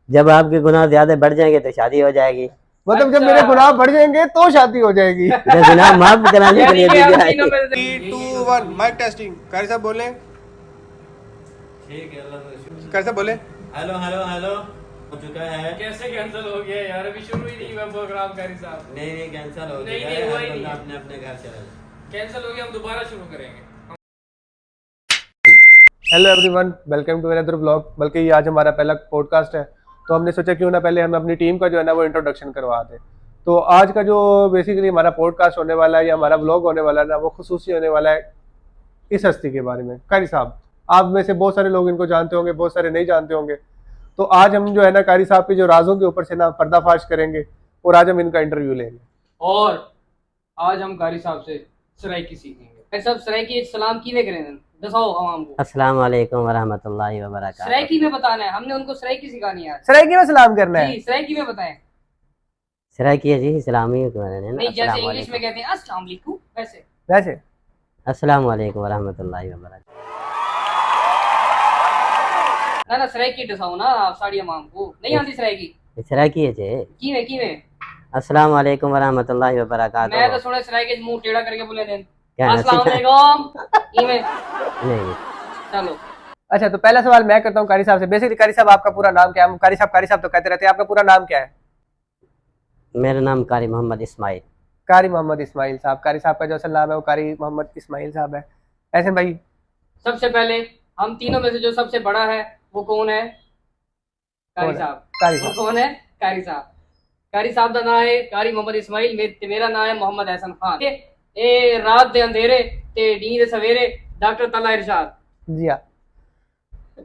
जब आपके गुनाह ज्यादा बढ़ जाएंगे तो शादी हो जाएगी। मतलब जब मेरे गुनाह बढ़ जाएंगे तो शादी हो जाएगी। जब गुनाह माफ कराने के लिए दी जाएगी। 3, 2, 1 माइक टेस्टिंग। कारी साहब बोले। ठीक है, अल्लाह का शुक्र। कारी साहब बोले। हेलो हेलो हेलो, हो चुका है। कैसे कैंसिल हो गया यार, अभी शुरू ही नहीं हुआ प्रोग्राम। कारी साहब नहीं नहीं, कैंसिल हो नहीं, चुका नहीं, है। हुआ ही हर नहीं बंदा है। अपने अपने घर चला जाए। कैंसिल हो गया, हम दोबारा शुरू करेंगे। Hello everyone, welcome to another blog. बल्कि ये आज हमारा पहला पॉडकास्ट है, तो हमने सोचा क्यों ना पहले हम अपनी टीम का जो है ना वो इंट्रोडक्शन करवा दें। तो आज का जो बेसिकली हमारा पॉडकास्ट होने वाला है या हमारा ब्लॉग होने वाला है ना, वो खुसूसी होने वाला है इस हस्ती के बारे में। कारी साहब, आप में से बहुत सारे लोग इनको जानते होंगे, बहुत सारे नहीं जानते होंगे। तो आज हम जो है ना कारी साहब के जो राजों के ऊपर से ना पर्दाफाश करेंगे और आज हम इनका इंटरव्यू लेंगे। और आज हम कारी साहब से सराइकी सीखेंगे। कारी साहब सराइकी सलाम की करें, दसाओ आवाम को। अस्सलाम वालेकुम वरहमतुल्लाहि वबरकातुहू। सराइकी में बताना है, हमने उनको सराइकी सिखानी है आज। सराइकी में सलाम करना है। जी, सराइकी में बताएं। सराइकी है जी, इस्लामी है ना। नहीं, जैसे अस्सलाम इंग्लिश में वालेकुम। कहते हैं अस्सलाम वालेकुम, वैसे। वैसे अस्सलाम वालेकुम वरहमतुल्लाहि वबरकातुहू। ना सराइकी दसाओ ना आप साड़ी आवाम को। नहीं आती सराइकी। सराइकी है जी। की में अस्सलाम वालेकुम वरहमतुल्लाहि वबरकातुहू। मैं तो सुना सराइकी मुंह टेढ़ा करके बोले दें क्या अस्सलाम नसीब है? वालेकुम। में नहीं, चलो। अच्छा, तो पहला सवाल मैं करता हूँ कारी साहब से। बेसिकली कारी साहब, आपका पूरा नाम क्या है? कारी साहब तो कहते रहते हैं, आपका पूरा नाम क्या है? मेरा नाम कारी मोहम्मद इस्माइल। कारी मोहम्मद इस्माइल साहब। कारी साहब का जो असल नाम है वो कारी मोहम्मद इस्माइल साहब है। ऐसे भाई, सबसे पहले हम तीनों में से जो सबसे बड़ा है वो कौन है? कारी कौन है? साहब। कारी वो साहब। कौन है? कारी साहब। कारी साहब का नाम है कारी मोहम्मद इस्माइल। मेरा नाम है मोहम्मद एहसन खान। ए रात दे अंधेरे ते नींद सवेरे डॉक्टर तला इरशाद। जी हाँ।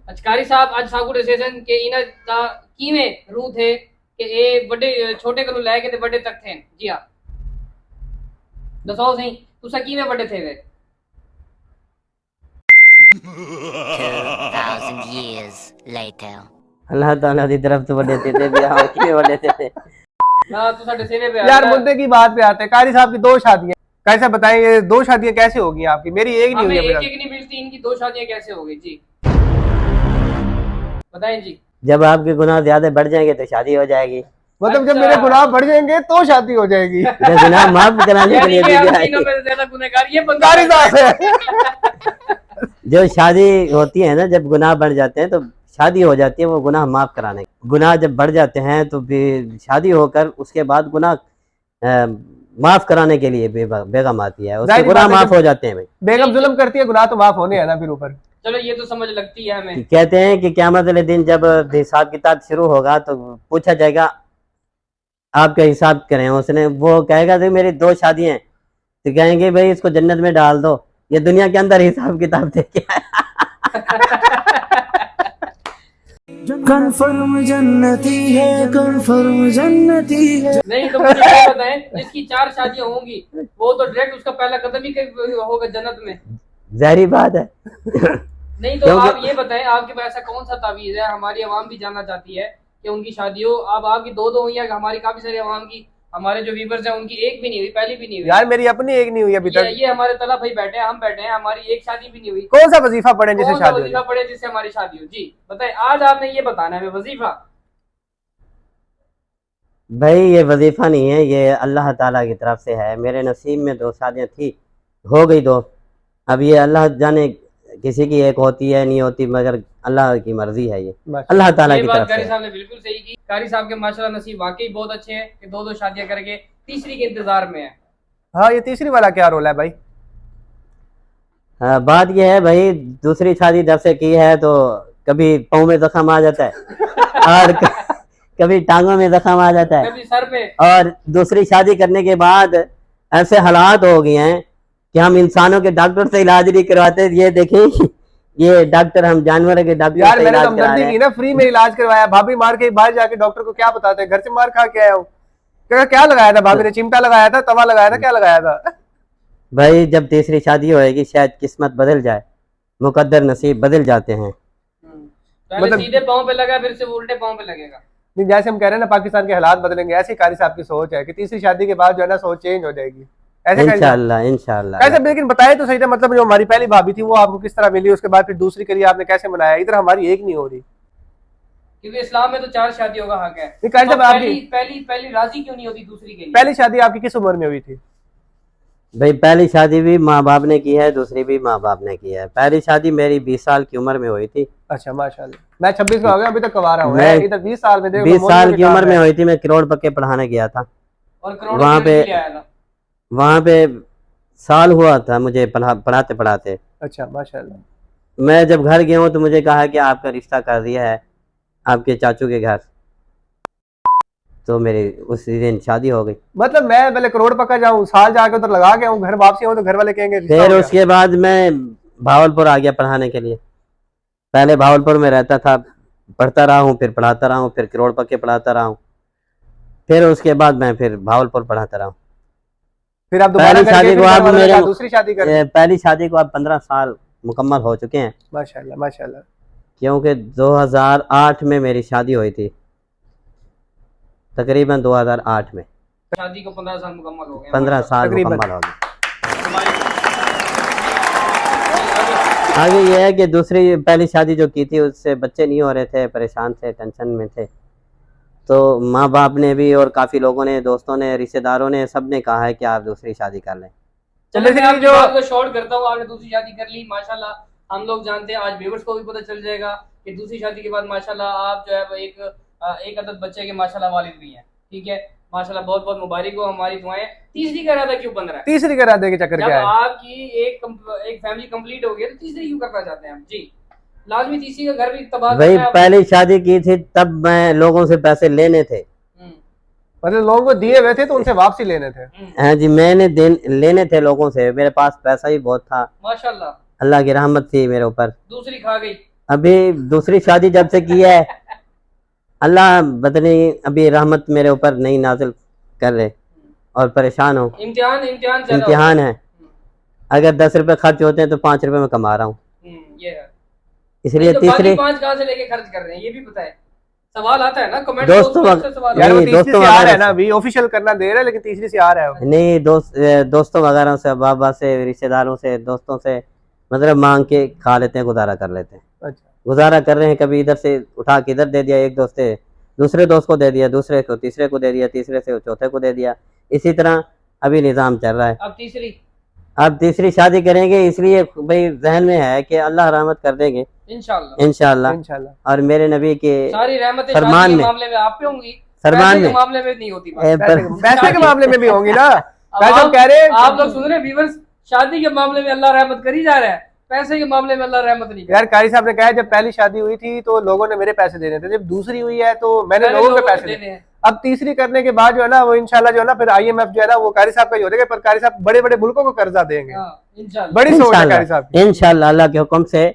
अच्छा कारी साहब, आज साकू डिसीजन के इना दा कीवे रूह थे कि ए बड़े छोटे को लेके ते बड़े तक थे। जी हाँ, दसाओ सही तुसा कीवे बड़े थे वे? 2,000 years later. अल्लाह ताला की तरफ से बड़े थे भी हाँ कितने बड़े थे। ना तुसा डिसीजन पे यार मुद्दे की बात पे आते हैं। कारी साहब की 2 शादियां। कारी साहब बताएं, ये 2 शादियां कैसे होगी आपकी? मेरी एक नहीं हमें हुई अभी एक तक। एक नहीं मिलती, इनकी 2 शादियां कैसे हो गई? जी बताएं जी। जब आपके गुनाह ज्यादा बढ़ जाएंगे तो शादी हो जाएगी। मतलब जब अच्छा। मेरे गुनाह बढ़ जाएंगे तो शादी हो जाएगी। जब गुनाह माफ कराने के यानी लिए कि दी हम जाएगी। तीनों में से ज्यादा गुनहगार ये बंदा कारी साहब है। जो शादी होती है ना, जब गुनाह बढ़ जाते हैं तो शादी हो जाती है, वो गुनाह माफ कराने। गुनाह जब बढ़ जाते हैं तो फिर शादी होकर उसके बाद गुनाह माफ कराने के लिए बेगम आती है, उसके जाहिर गुनाह बात है, माफ जब हो जाते हैं भाई। बेगम जुल्म करती है, गुनाह तो माफ होने हैं ना फिर ऊपर। चलो ये तो समझ लगती है हमें। कहते हैं कि क़यामत वाले दिन जब हिसाब किताब शुरू होगा तो पूछा जाएगा आपका हिसाब करें। उसने वो कहेगा कि मेरी 2 शादियां हैं, तो कहेंगे भाई इसको जन्नत में डाल दो, ये दुनिया के अंदर हिसाब किताब देखे। कन्फर्म जन्नती है, कन्फर्म जन्नती है। नहीं तो मुझे ये बताएं, जिसकी 4 शादियां होंगी वो तो डायरेक्ट उसका पहला कदम ही होगा जन्नत में। ज़ाहिर बात है। नहीं तो क्योंकि- आप ये बताएं, आपके पास ऐसा कौन सा तावीज़ है? हमारी आवाम भी जानना चाहती है कि उनकी शादी हो। अब आपकी 2 हुई है, हमारी काफी सारी आवाम की, हमारे जो व्यूअर्स हैं उनकी एक भी नहीं हुई, पहली भी नहीं हुई। यार मेरी अपनी एक नहीं हुई अभी तक। ये हमारे तला भाई बैठे हैं, हम बैठे हैं, हमारी एक शादी भी नहीं हुई। कौन सा वजीफा पढ़े जिससे कौन सा शादी हो वजीफा जाए? पढ़े जिससे हमारी शादी हो? जी बताएं, आज आपने ये बताना है वजीफा। भाई ये वजीफा नहीं है, ये अल्लाह ताला की तरफ से है। मेरे नसीब में 2 शादियां थी, हो गई 2। अब ये अल्लाह जाने किसी की एक होती है नहीं होती, मगर अल्लाह की मर्जी है, ये अल्लाह ताला ये की बात तरफ कारी से है। साहब ने बिल्कुल सही की। कारी साहब के माशाल्लाह नसीब वाकई बहुत अच्छे हैं कि 2 शादियां करके तीसरी के इंतजार में है। हाँ, ये तीसरी वाला क्या रोल है भाई? बात ये है भाई, दूसरी शादी जब से की है तो कभी पाँव में जख्म आ जाता है और कभी टांगों में जख्म आ जाता है, कभी सर पे। और दूसरी शादी करने के बाद ऐसे हालात हो गए हैं कि हम इंसानों के डॉक्टर से इलाज नहीं करवाते। ये देखें, ये डॉक्टर हम जानवरों के डॉक्टर यार से मैंने तो इलाज करा हमदर्दी रहे की हैं। ना, फ्री में इलाज करवाया। भाभी मार के बाहर जाके डॉक्टर को क्या बताते हैं, घर से मार खा के आया हूँ। क्या लगाया था भाभी ने? चिमटा लगाया था, तवा लगाया था, क्या लगाया था? भाई जब तीसरी शादी होएगी शायद किस्मत बदल जाए, मुकद्दर नसीब बदल जाते हैं। पहले मतलब- सीधे पाँव पे लगा, फिर से वो उल्टे पाँव पे लगेगा। नहीं, जैसे हम कह रहे हैं ना पाकिस्तान के हालात बदलेंगे, ऐसी कारी साहब की सोच है कि तीसरी शादी के बाद जो है ना सोच चेंज हो जाएगी। ऐसे कारी साहब इंशाअल्लाह इंशाअल्लाह। कैसे? लेकिन बताए तो सही था, मतलब जो हमारी पहली भाभी थी वो आपको किस तरह मिली, उसके बाद फिर दूसरी करी आपने, कैसे मनाया? इधर हमारी एक नहीं हो रही। क्योंकि इस्लाम में तो 4 शादियों का हक है। नहीं, कारी साहब, तो आपकी पहली राजी क्यों नहीं होती दूसरी के लिए? पहली शादी आपकी किस उम्र में हुई थी? भाई पहली शादी भी माँ बाप ने की है, दूसरी भी माँ बाप ने की है। पहली शादी मेरी 20 साल की उम्र में हुई थी। अच्छा, माशाल्लाह। मैं 26 का हो गया, अभी तक कवारा हूँ। मैं इधर 20 साल में देखो, 20 मोदी साल के की काम उम्र में है। हुई थी। मैं करोड़ पक्के पढ़ाने गया था। और करोड़ों वहाँ की पे लड़की ले आया ना। वहाँ पे साल हुआ था मुझे पढ़ाते पढ़ाते। अच्छा, माशाल्लाह। मैं जब घर गया हूँ तो मुझे कहा कि आपका रिश्ता कर दिया है आपके चाचू के घर। तो मेरी उसी दिन शादी हो गई। मतलब मैं पहले करोड़ पक्का जाऊँ, साल जाके उधर लगा के आऊँ, घर वापसी आऊँ तो घर वाले कहेंगे रिश्ता हो फिर गया। उसके बाद मैं भावलपुर आ गया पढ़ाने के लिए। पहले भावलपुर में रहता था, पढ़ता रहा हूँ, फिर पढ़ाता रहा हूँ, फिर करोड़ पक्के पढ़ाता रहा हूँ। फिर उसके बाद मैं फिर भावलपुर पढ़ाता रहा हूँ। फिर आप दोबारा पहली करके शादी फिर को घर आप वालों ने मेरे कहा दूसरी शादी कर। पहली शादी को अब 15 साल मुकम्मल हो चुके हैं, माशाल्लाह, माशाल्लाह। क्योंकि 2008 में मेरी शादी हुई थी, तकरीबन 2008 में। शादी को 15 साल मुकम्मल हो गए। 15 साल तकरीबन। मुकम्मल हो गए। आगे ये है कि दूसरी पहली शादी जो की थी उससे बच्चे नहीं हो रहे थे, परेशान थे, टेंशन में थे। तो माँ बाप ने भी और काफ़ी लोगों ने, दोस्तों ने, रिश्तेदारों ने, सब ने कहा है कि आप दूसरी शादी कर लें। चलो मैं आपकी बात को शॉर्ट करता हूँ। आपने दूसरी शादी कर ली, माशाल्लाह। हम लोग जानते हैं, आज व्यूअर्स को भी पता चल जाएगा कि दूसरी शादी के बाद माशाल्लाह आप जो है वो एक अदद बच्चे के माशाल्लाह वालिद भी हैं। ठीक है, माशाल्लाह, बहुत बहुत मुबारक हो, हमारी दुआएं। तीसरी का इरादा क्यों बन रहा है? तीसरी का इरादे के चक्कर जब क्या है? आपकी एक फैमिली कंप्लीट हो गई तो तीसरी क्यों करना चाहते हैं आप? जी, लाजमी तीसरी का घर भी तबाह भाई करना है। पहली शादी की थी तब मैं लोगों से पैसे लेने थे। मतलब लोगों को दिए हुए थे तो उनसे वापसी लेने थे। हाँ जी, मैंने लेने थे लोगों से। मेरे पास पैसा भी बहुत था, माशाल्लाह, अल्लाह की रहमत थी मेरे ऊपर। दूसरी खा गई। अभी दूसरी शादी जब से की है, अल्लाह बदनी अभी रहमत मेरे ऊपर नहीं नाजिल कर रहे और परेशान हूँ। इम्तिहान है। अगर 10 रुपए खर्च होते हैं तो 5 रुपए में कमा रहा हूँ। ये है। इसलिए तो तीसरी 5 कहाँ से लेके खर्च कर रहे हैं ये भी पता है? सवाल आता है ना कमेंट दोस्तों सवाल यार वो नहीं, तीसरी दोस्तों से आ रहा है वगैरह ना, अभी ऑफिशियल करना दे रहा है, लेकिन तीसरी से आ रहा है। नहीं, दोस्तों वगैरह से, बाबा से, रिश्तेदारों से, दोस्तों से मतलब मांग के खा लेते हैं, गुजारा कर लेते हैं। अच्छा, गुजारा कर रहे हैं। कभी इधर से उठा के इधर दे दिया, एक दोस्त से दूसरे दोस्त को दे दिया, दूसरे को तीसरे को दे दिया, तीसरे से चौथे को दे दिया। इसी तरह अभी निज़ाम चल रहा है। अब तीसरी शादी करेंगे, इसलिए भाई जहन में है कि अल्लाह रहमत कर देंगे इंशाल्लाह। और मेरे नबी के सारी रहमतें फरमान शादी के में, मामले में आप पे होंगी, फरमान पैसे के में मामले में नहीं होती बात। पैसे के मामले में भी होंगी ना। अब पैसे हम कह रहे हैं आप लोग सुन रहे हैं व्यूअर्स, शादी के मामले में अल्लाह रहमत कर ही जा रहा है, पैसे के मामले में अल्लाह रहमत नहीं कर यार कारी साहब ने कहा जब पहली शादी हुई थी तो लोगों ने मेरे पैसे देने थे, जब दूसरी हुई है तो मैंने लोगों के पैसे देने हैं। अब तीसरी करने के बाद जो है ना वो इंशाल्लाह जो है ना फिर IMF जो है ना वो कारी साहब का ही हो जाएगा, पर कारी साहब बड़े बड़े मुल्कों को कर्जा देंगे। बड़ी सोच है कारी साहब की। इंशाल्लाह अल्लाह के हुक्म से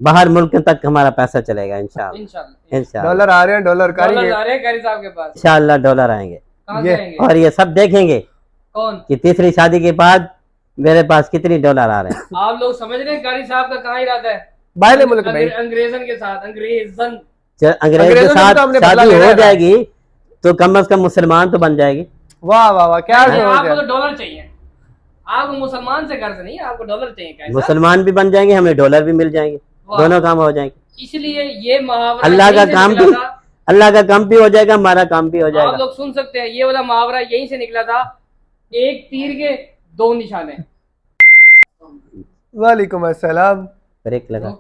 बाहर मुल्क तक हमारा पैसा चलेगा इंशाल्लाह। डॉलर आ रहे हैं, डॉलर कारी साहब के पास इंशाल्लाह डॉलर आएंगे। कहाँ से आएंगे? और ये सब देखेंगे कौन कि तीसरी शादी के बाद मेरे पास कितनी डॉलर आ रहे हैं। आप लोग समझ रहे हैं कारी साहब का कहाँ इरादा है? बाहर मुल्क में अंग्रेजन के साथ, अंग्रेज के साथ शादी हो जाएगी तो कम अज कम मुसलमान तो बन जाएगी। वाह वाह वाह, क्या आपको तो डॉलर चाहिए, आपको मुसलमान से कर्ज नहीं, आपको डॉलर चाहिए। मुसलमान भी बन जाएंगे, हमें डॉलर भी मिल जाएंगे, दोनों काम हो जाएंगे। इसलिए ये मुहावरा अल्लाह का काम भी हो जाएगा, हमारा काम भी हो जाएगा। आप लोग सुन सकते हैं, ये वाला मुहावरा यहीं से निकला था, एक तीर के 2 निशाने। वालेकुम अस्सलाम। ब्रेक लगा।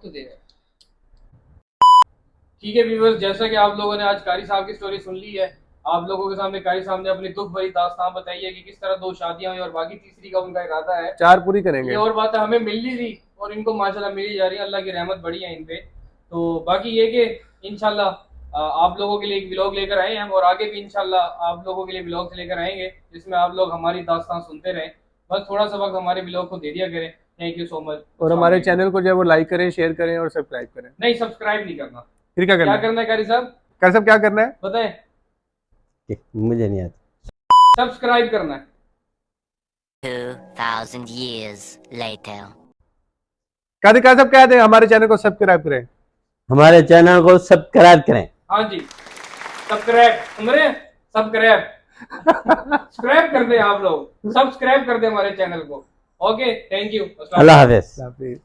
ठीक है व्यूअर्स, जैसा कि आप लोगों ने आज कारी साहब की स्टोरी सुन ली है, आप लोगों के सामने कारी साहब ने अपनी दुख भरी दास्तान बताई है कि किस तरह 2 शादियां हुई और बाकी तीसरी का उनका इरादा है 4 पूरी करेंगे। ये और बात है, हमें मिलनी थी और इनको माशाल्लाह मिली जा रही है, अल्लाह की रहमत बड़ी है इन पे। तो बाकी ये कि इंशाल्लाह आप लोगों के लिए एक व्लॉग लेकर आए हैं और आगे भी इंशाल्लाह आप लोगों के लिए व्लॉग्स लेकर आएंगे जिसमें आप लोग हमारी दास्तान सुनते रहें। बस थोड़ा सा वक्त हमारे व्लॉग को दे दिया करें। Thank you so much. और हमारे चैनल को जो है वो लाइक करें, शेयर करें और सब्सक्राइब करें। नहीं, सब्सक्राइब नहीं करना। फिर क्या करना है कारी साहब? कारी साहब क्या करना है बताएं। मुझे नहीं आता। सब्सक्राइब करना है। 2000 years later. कारी साहब क्या दें, हमारे चैनल को सब्सक्राइब करें, हमारे चैनल को सब्सक्राइब करें। हाँ जी, सब्सक्राइब, सुन रहे हैं? सब्सक्राइब सब्सक्राइब कर दें आप लोग, सब्सक्राइब कर दें हमारे चैनल को। Okay, thank you, Allah Hafiz.